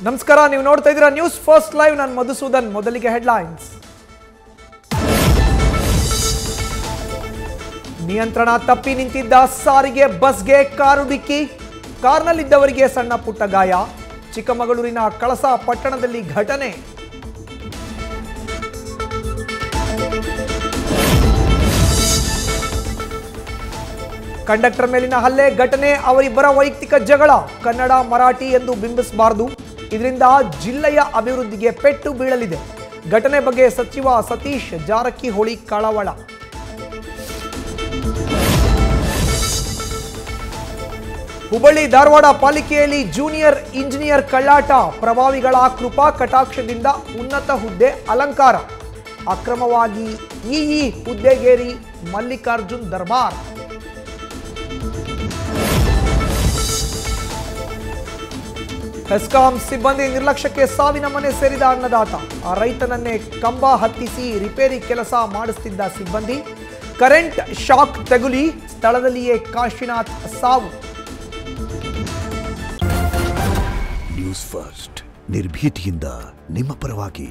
ನಮಸ್ಕಾರ, ನೀವು ನೋಡ್ತಾ ಇದ್ದೀರಾ ನ್ಯೂಸ್ ಫಸ್ಟ್ ಲೈವ್. ನಾನು ಮಧುಸೂದನ್. ಮೊದಲಿಗೆ ಹೆಡ್ಲೈನ್ಸ್. ನಿಯಂತ್ರಣ ತಪ್ಪಿ ನಿಂತಿದ್ದ ಸಾರಿಗೆ ಬಸ್ಗೆ ಕಾರು ಡಿಕ್ಕಿ, ಕಾರ್ನಲ್ಲಿದ್ದವರಿಗೆ ಸಣ್ಣ ಪುಟ್ಟ ಗಾಯ. ಚಿಕ್ಕಮಗಳೂರಿನ ಕಳಸ ಪಟ್ಟಣದಲ್ಲಿ ಘಟನೆ. ಕಂಡಕ್ಟರ್ ಮೇಲಿನ ಹಲ್ಲೆ ಘಟನೆ, ಅವರಿಬ್ಬರ ವೈಯಕ್ತಿಕ ಜಗಳ. ಕನ್ನಡ ಮರಾಠಿ ಎಂದು ಬಿಂಬಿಸಬಾರದು, ಇದರಿಂದ ಜಿಲ್ಲೆಯ ಅಭಿವೃದ್ಧಿಗೆ ಪೆಟ್ಟು ಬೀಳಲಿದೆ. ಘಟನೆ ಬಗ್ಗೆ ಸಚಿವ ಸತೀಶ್ ಜಾರಕಿಹೊಳಿ ಕಳವಳ. ಹುಬ್ಬಳ್ಳಿ ಧಾರವಾಡ ಪಾಲಿಕೆಯಲ್ಲಿ ಜೂನಿಯರ್ ಇಂಜಿನಿಯರ್ ಕಳ್ಳಾಟ, ಪ್ರಭಾವಿಗಳ ಕೃಪಾ ಕಟಾಕ್ಷದಿಂದ ಉನ್ನತ ಹುದ್ದೆ ಅಲಂಕಾರ. ಅಕ್ರಮವಾಗಿ ಇಇ ಹುದ್ದೆಗೇರಿ ಮಲ್ಲಿಕಾರ್ಜುನ್ ದರ್ಬಾರ್. ಹೆಸ್ಕಾಂ ಸಿಬ್ಬಂದಿ ನಿರ್ಲಕ್ಷ್ಯಕ್ಕೆ ಸಾವಿನ ಮನೆ ಸೇರಿದ ಅನ್ನದಾತ. ಆ ರೈತನನ್ನೇ ಕಂಬ ಹತ್ತಿಸಿ ರಿಪೇರಿ ಕೆಲಸ ಮಾಡಿಸುತ್ತಿದ್ದ ಸಿಬ್ಬಂದಿ. ಕರೆಂಟ್ ಶಾಕ್ ತಗುಲಿ ಸ್ಥಳದಲ್ಲಿಯೇ ಕಾಶಿನಾಥ್ ಸಾವು. ನ್ಯೂಸ್ ಫಸ್ಟ್, ನಿರ್ಭೀತಿಯಿಂದ ನಿಮ್ಮ ಪರವಾಗಿ.